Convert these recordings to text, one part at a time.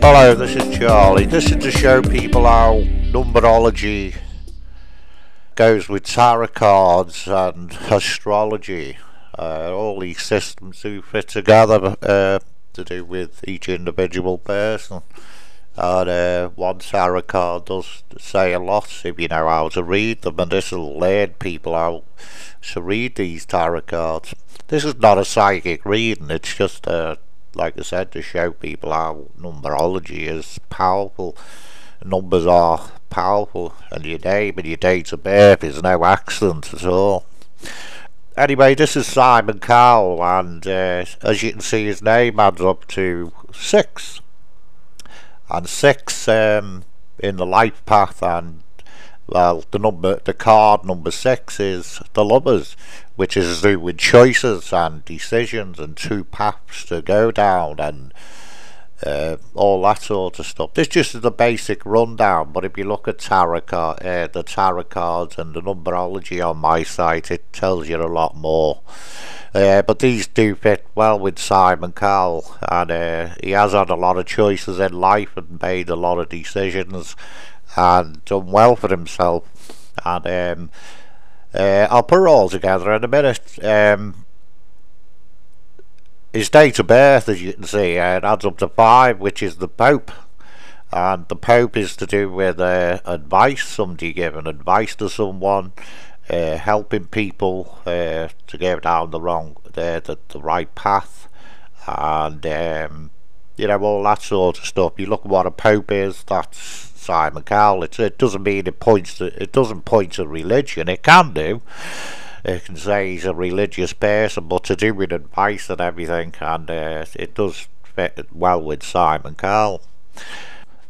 Hello, this is Charlie. This is to show people how numerology goes with tarot cards and astrology. All these systems do fit together to do with each individual person. And one tarot card does say a lot if you know how to read them, and this will learn people how to read these tarot cards. This is not a psychic reading, it's just like I said, to show people how numerology is powerful. Numbers are powerful, and your name and your date of birth is no accident at all. Anyway, this is Simon Cowell, and as you can see, his name adds up to 6. And 6 in the life path, and well, the card number 6 is the Lovers, which is to do with choices and decisions and 2 paths to go down and all that sort of stuff. This just is the basic rundown, but if you look at the tarot cards and the numerology on my site, it tells you a lot more. But these do fit well with Simon Cowell, and he has had a lot of choices in life and made a lot of decisions and done well for himself. And I'll put it all together in a minute. His date of birth, as you can see, it adds up to 5, which is the Pope. And the Pope is to do with advice, somebody giving advice to someone, helping people to go down the right path, and you know, all that sort of stuff. You look at what a Pope is, that's Simon Cowell. It doesn't mean it doesn't point to religion. It can do. It can say he's a religious person, but to do with advice and everything, and it does fit well with Simon Cowell.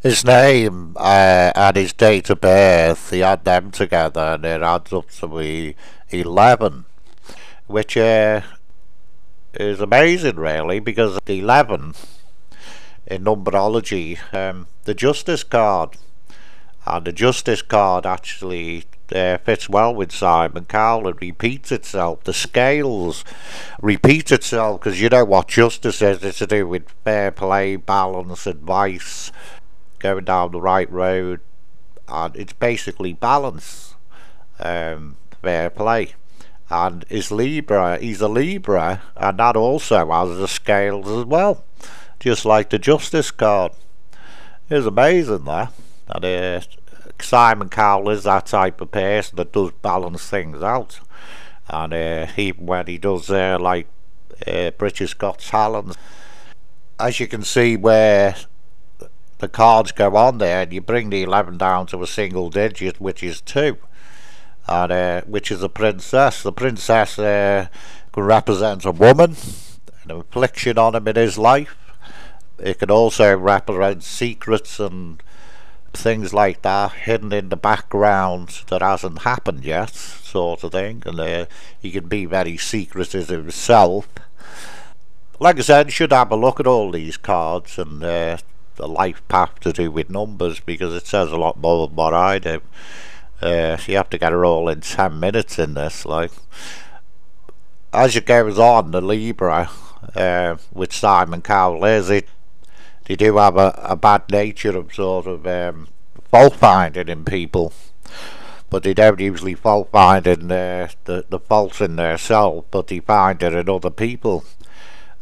His name and his date of birth, he had them together, and it adds up to 11, which is amazing, really, because the 11 in numerology, the Justice card, and the Justice card actually fits well with Simon Cowell. It repeats itself. The scales repeat itself, because you know what justice is. It's to do with fair play, balance, advice, going down the right road, and it's basically balance, fair play. And he's a Libra, and that also has the scales as well, just like the Justice card. It's amazing, that. And Simon Cowell is that type of person that does balance things out, and even when he does like British Got Talent, as you can see where the cards go on there, and you bring the 11 down to a single digit, which is 2, and which is a princess. The princess can represent a woman, an affliction on him in his life. It can also represent secrets and things like that hidden in the background that hasn't happened yet, sort of thing. And he can be very secretive himself. Like I said, you should have a look at all these cards and the life path to do with numbers, because it says a lot more than what I do. You have to get it all in 10 minutes in this. Like, as it goes on, the Libra with Simon Cowell they do have a bad nature of sort of fault finding in people, but they don't usually fault find in the faults in themselves, but they find it in other people,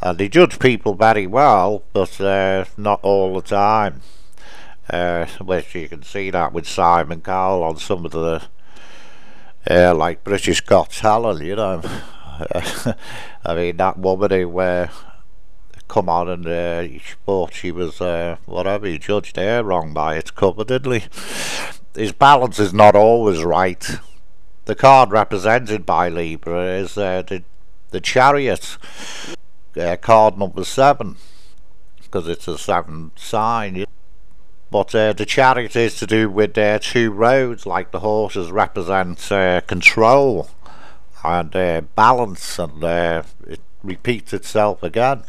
and they judge people very well, but not all the time. Which you can see that with Simon Cowell on some of the like British Got Talent, you know. I mean, that woman who come on and he thought she was whatever, he judged her wrong by its cover, didn't he? His balance is not always right. The card represented by Libra is the Chariot, card number 7, because it's a 7 sign. But the Chariot is to do with 2 roads, like the horses represent control and balance, and it repeats itself again.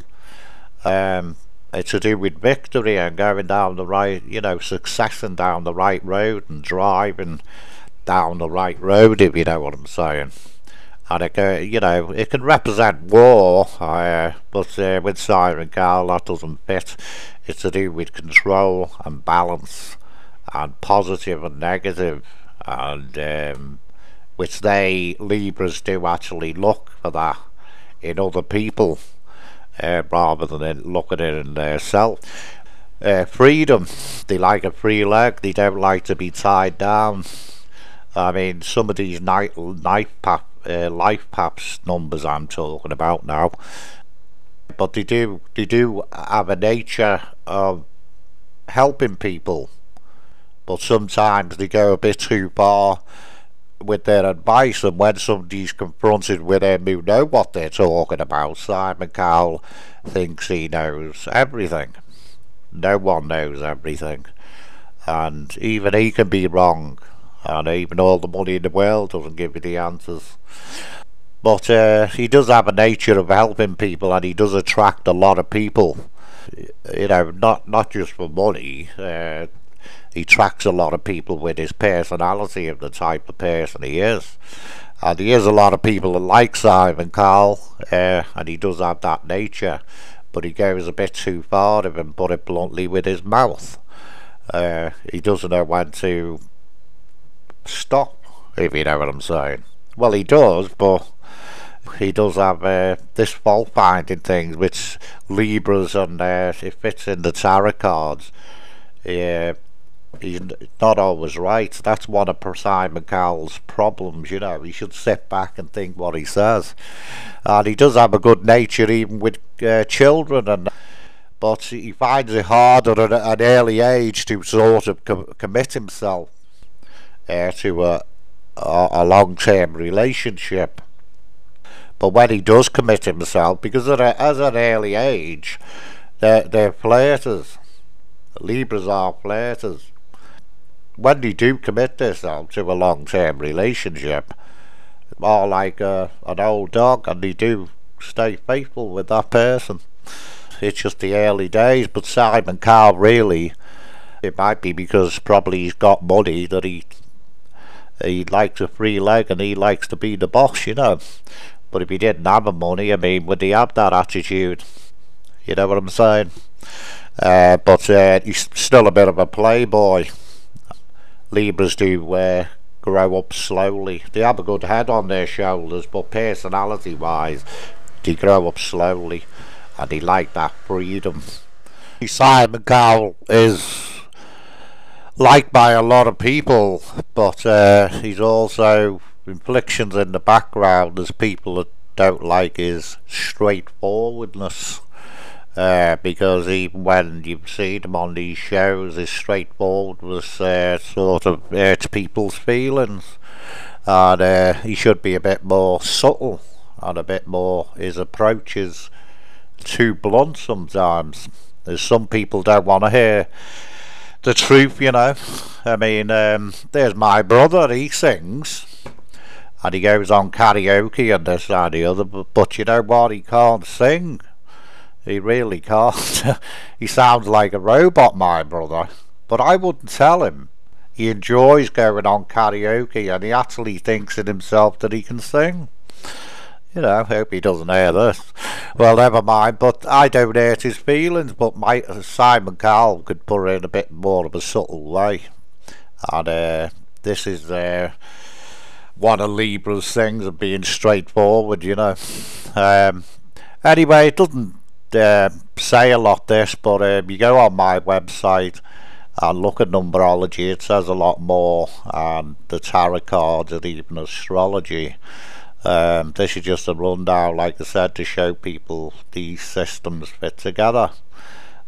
It's to do with victory and going down the right, you know, successing down the right road and driving down the right road, if you know what I'm saying. And it, you know, it can represent war, But with Simon Cowell, that doesn't fit. It's to do with control and balance, and positive and negative, and which they Libras do actually look for that in other people, rather than looking at it in their self. Freedom, they like a free leg, they don't like to be tied down. I mean, some of these life paths numbers I'm talking about now, but they do have a nature of helping people, but sometimes they go a bit too far with their advice, and when somebody's confronted with them who know what they're talking about, Simon Cowell thinks he knows everything. No one knows everything, and even he can be wrong, and even all the money in the world doesn't give you the answers. But he does have a nature of helping people, and he does attract a lot of people, you know, not just for money. He attracts a lot of people with his personality of the type of person he is, and he is a lot of people that like Simon Cowell, and he does have that nature, but he goes a bit too far, if I put it bluntly, with his mouth. He doesn't know when to stop, if you know what I'm saying. Well, he does, but he does have this fault finding thing, which Libras, and it fits in the tarot cards. He's not always right. That's one of Simon Cowell's problems, you know. He should sit back and think what he says. And he does have a good nature even with children, but he finds it harder at an early age to sort of commit himself to a long-term relationship. But when he does commit himself, because at an early age, they're flirters. Libras are flirters. When they do commit themselves to a long-term relationship, more like an old dog, and they do stay faithful with that person. It's just the early days. But Simon Cowell, really, it might be because probably he's got money, that he likes a free leg and he likes to be the boss, you know. But if he didn't have the money, I mean, would he have that attitude? You know what I'm saying? But he's still a bit of a playboy. Libras do grow up slowly. They have a good head on their shoulders, but personality wise they grow up slowly, and they like that freedom. Simon Cowell is liked by a lot of people, but he's also inflictions in the background. There's people that don't like his straightforwardness, because even when you've seen him on these shows, his straightforwardness sort of hurts people's feelings, and he should be a bit more subtle, and a bit more, his approach is too blunt sometimes. There's some people don't want to hear the truth, you know. I mean, there's my brother, he sings, and he goes on karaoke and this and the other, but you know what, he can't sing. He really can't. He sounds like a robot, my brother. But I wouldn't tell him. He enjoys going on karaoke, and he actually thinks in himself that he can sing. You know, hope he doesn't hear this. Well, never mind, but I don't hurt his feelings, but Simon Cowell could put it in a bit more of a subtle way. And this is one of Libra's things of being straightforward, you know. Anyway, it doesn't say a lot, this, but you go on my website and look at numerology, it says a lot more, and the tarot cards and even astrology. This is just a rundown, like I said, to show people these systems fit together.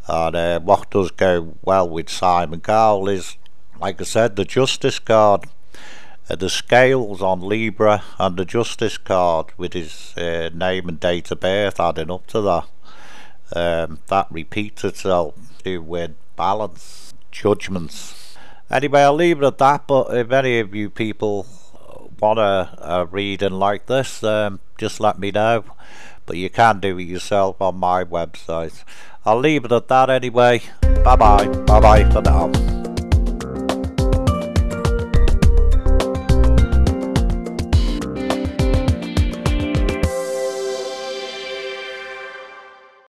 And what does go well with Simon Cowell is, like I said, the Justice card, the scales on Libra, and the Justice card with his name and date of birth adding up to that. That repeats itself with balance, judgments. Anyway, I'll leave it at that, but if any of you people want a reading like this, just let me know, but you can do it yourself on my website. I'll leave it at that anyway. Bye bye for now.